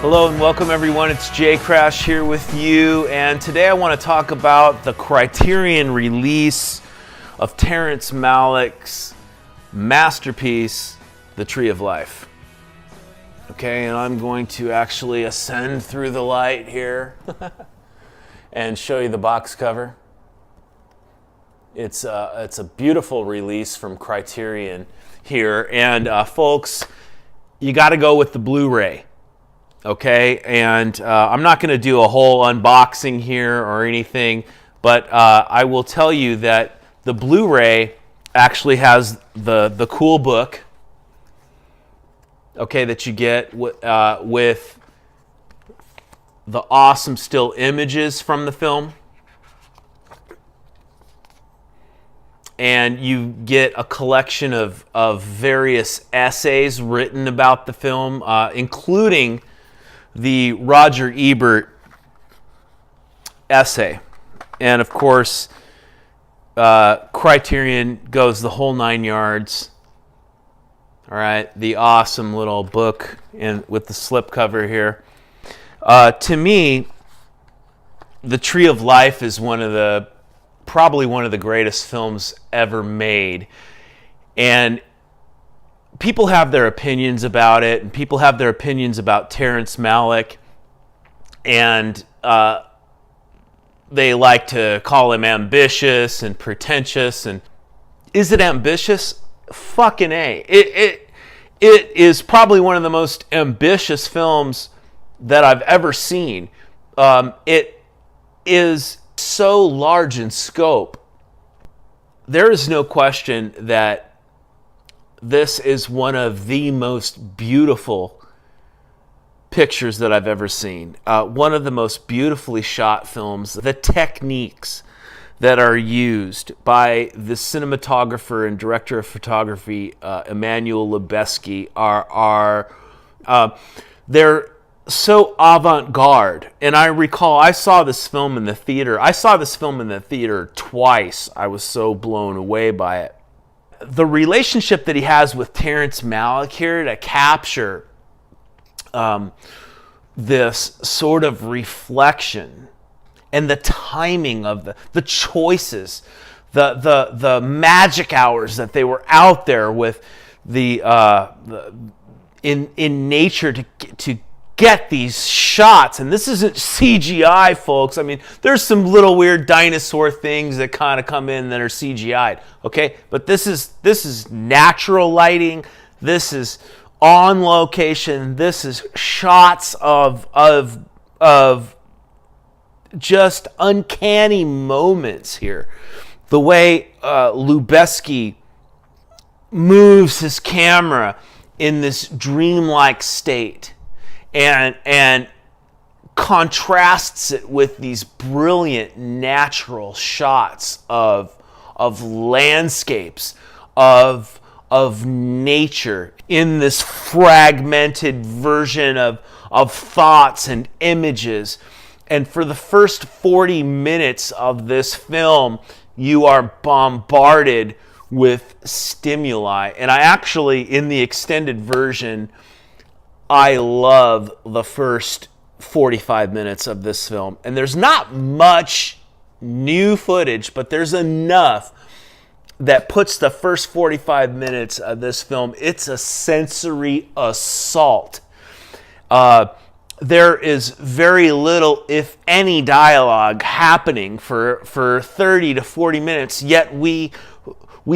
Hello and welcome everyone, it's Jcrash here with you, and today I want to talk about the Criterion release of Terrance Malick's masterpiece, The Tree of Life. Okay, and I'm going to actually ascend through the light here and show you the box cover. It's a beautiful release from Criterion here, and folks, you got to go with the Blu-ray. Okay, and I'm not going to do a whole unboxing here or anything, but I will tell you that the Blu-ray actually has the cool book, okay, that you get with the awesome still images from the film, and you get a collection of various essays written about the film, including the Roger Ebert essay. And of course, Criterion goes the whole 9 yards. All right, the awesome little book with the slipcover here. To me, The Tree of Life is probably one of the greatest films ever made. And people have their opinions about it, and people have their opinions about Terrance Malick, and they like to call him ambitious and pretentious. And is it ambitious? Fucking A. It is probably one of the most ambitious films that I've ever seen. It is so large in scope. There is no question that this is one of the most beautiful pictures that I've ever seen. One of the most beautifully shot films. The techniques that are used by the cinematographer and director of photography, Emmanuel Lubezki, they're so avant-garde. And I recall I saw this film in the theater. I saw this film in the theater twice. I was so blown away by it. The relationship that he has with Terrance Malick here to capture this sort of reflection and the timing of the choices, the magic hours that they were out there with in nature to get these shots. And this isn't CGI, folks. I mean, there's some little weird dinosaur things that kind of come in that are CGI'd, okay? But this is natural lighting. This is on location. This is shots of just uncanny moments here. The way Lubezki moves his camera in this dreamlike state and contrasts it with these brilliant natural shots of landscapes, of nature in this fragmented version of thoughts and images. And for the first 40 minutes of this film, you are bombarded with stimuli. And I actually, in the extended version, I love the first 45 minutes of this film. And there's not much new footage, but there's enough that puts the first 45 minutes of this film, it's a sensory assault. There is very little, if any, dialogue happening for 30 to 40 minutes, yet we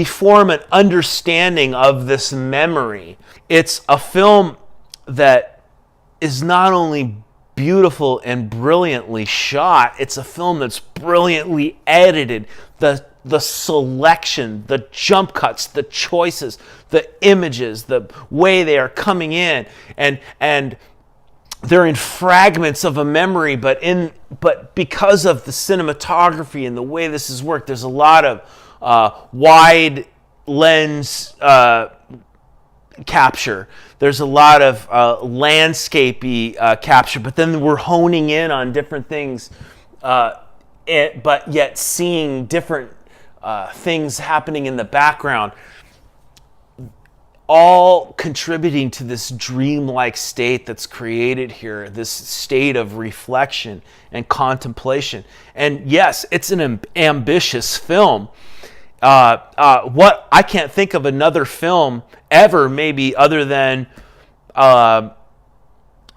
form an understanding of this memory. It's a film that is not only beautiful and brilliantly shot, it's a film that's brilliantly edited. The selection, the jump cuts, the choices, the images, the way they are coming in, and they're in fragments of a memory, but because of the cinematography and the way this is worked, there's a lot of wide lens capture. There's a lot of landscapey capture, but then we're honing in on different things, but yet seeing different things happening in the background. all contributing to this dreamlike state that's created here, this state of reflection and contemplation. And yes, it's an ambitious film. What I can't think of another film ever, maybe other than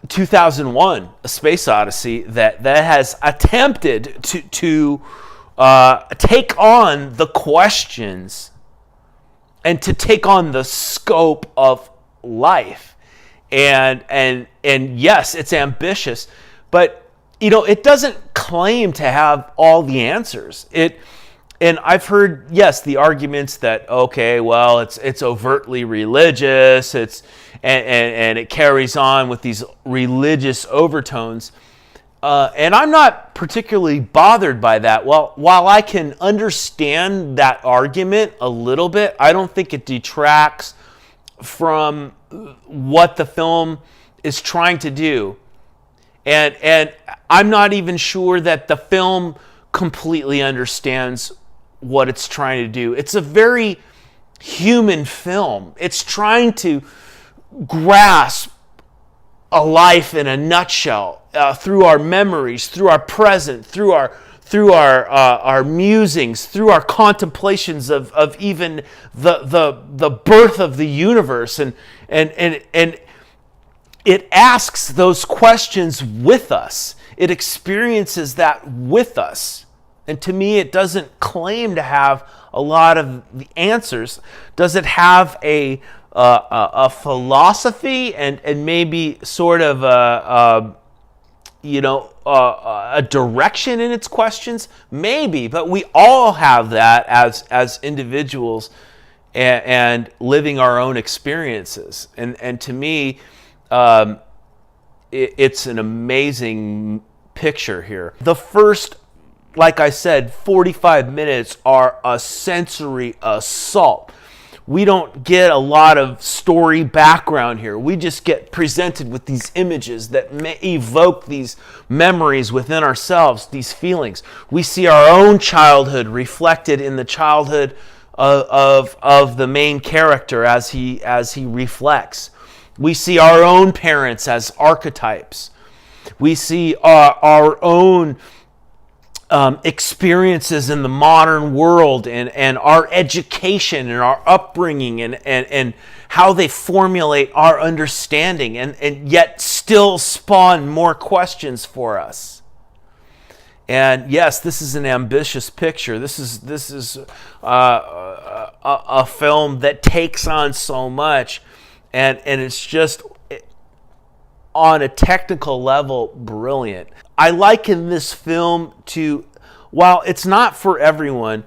2001: A Space Odyssey, that has attempted to take on the questions and to take on the scope of life. And yes, it's ambitious, but it doesn't claim to have all the answers. And I've heard, yes, the arguments that, okay, well, it's overtly religious, and it carries on with these religious overtones. And I'm not particularly bothered by that. Well, while I can understand that argument a little bit, I don't think it detracts from what the film is trying to do. And I'm not even sure that the film completely understands what it's trying to do. It's a very human film. It's trying to grasp a life in a nutshell, through our memories, through our present, through our musings, through our contemplations of even the birth of the universe, and it asks those questions with us. It experiences that with us. And to me, it doesn't claim to have a lot of the answers. Does it have a philosophy and maybe sort of a direction in its questions? Maybe, but we all have that as individuals and living our own experiences. And to me, it's an amazing picture here. The first, like I said, 45 minutes are a sensory assault. We don't get a lot of story background here. We just get presented with these images that may evoke these memories within ourselves, these feelings. We see our own childhood reflected in the childhood of the main character as he reflects. We see our own parents as archetypes. We see our own experiences in the modern world and our education and our upbringing and how they formulate our understanding and yet still spawn more questions for us. And yes, this is an ambitious picture. This is a film that takes on so much, and it's just, on a technical level, brilliant. I liken this film to, while it's not for everyone,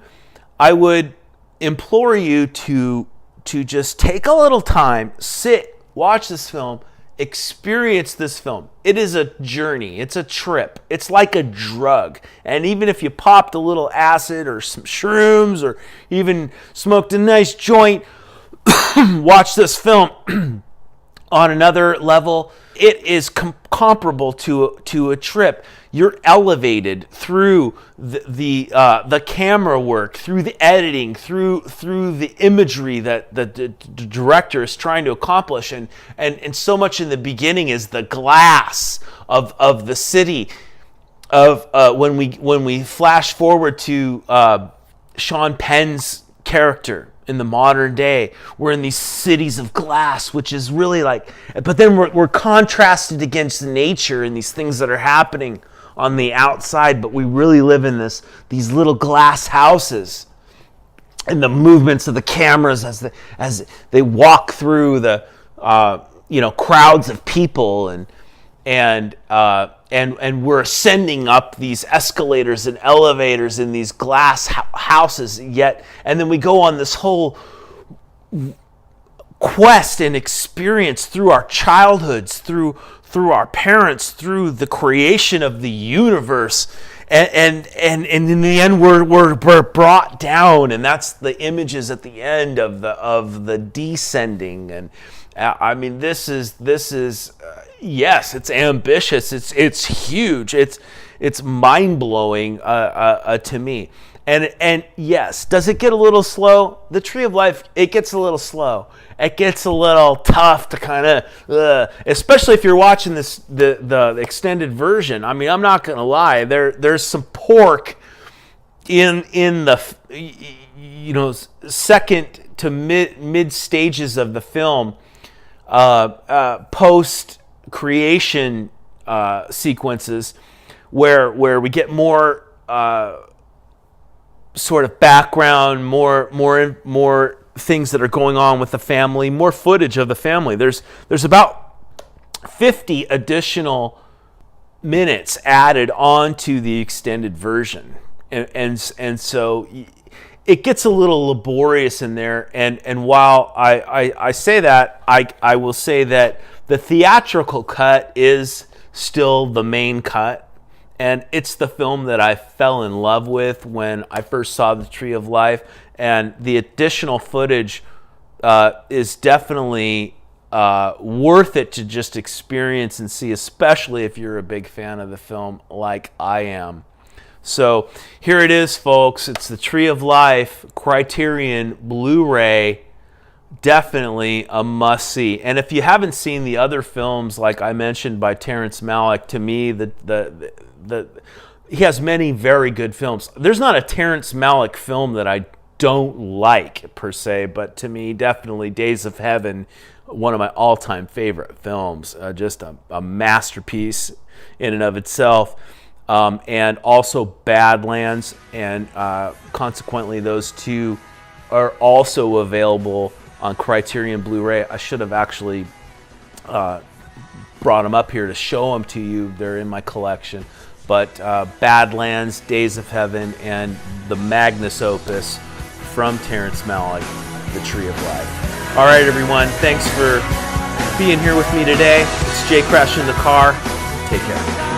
I would implore you to just take a little time, sit, watch this film, experience this film. It is a journey. It's a trip. It's like a drug. And even if you popped a little acid or some shrooms or even smoked a nice joint, watch this film on another level. It is comparable to a trip. You're elevated through the camera work, through the editing, through the imagery that the director is trying to accomplish, and so much in the beginning is the glass of the city. When we flash forward to Sean Penn's character in the modern day, we're in these cities of glass, which is really like, but then we're contrasted against nature and these things that are happening on the outside, but we really live in these little glass houses, and the movements of the cameras as they walk through the crowds of people, and we're ascending up these escalators and elevators in these glass houses, and then we go on this whole quest and experience through our childhoods, through our parents, through the creation of the universe, and in the end we're brought down, and that's the images at the end of the descending. And I mean, this is yes, it's ambitious, it's huge, it's mind-blowing to me. And yes, does it get a little slow? The Tree of Life, it gets a little slow. It gets a little tough to kind of, especially if you're watching the extended version. I mean, I'm not gonna lie, there's some pork in the second to mid stages of the film, post creation sequences, where we get more sort of background, more things that are going on with the family, more footage of the family. There's about 50 additional minutes added onto the extended version, and so it gets a little laborious in there. And while I say that, I will say that the theatrical cut is still the main cut. And it's the film that I fell in love with when I first saw The Tree of Life. And the additional footage is definitely worth it to just experience and see, especially if you're a big fan of the film like I am. So here it is, folks. It's The Tree of Life, Criterion Blu-ray. Definitely a must-see. And if you haven't seen the other films, like I mentioned, by Terrance Malick, to me, he has many very good films. There's not a Terrance Malick film that I don't like, per se, but to me, definitely Days of Heaven, one of my all-time favorite films. Just a masterpiece in and of itself. And also Badlands, and consequently, those two are also available on Criterion Blu-ray. I should have actually brought them up here to show them to you. They're in my collection. But Badlands, Days of Heaven, and the magnus opus from Terrance Malick, The Tree of Life. All right, everyone. Thanks for being here with me today. It's Jcrashinthecar. Take care.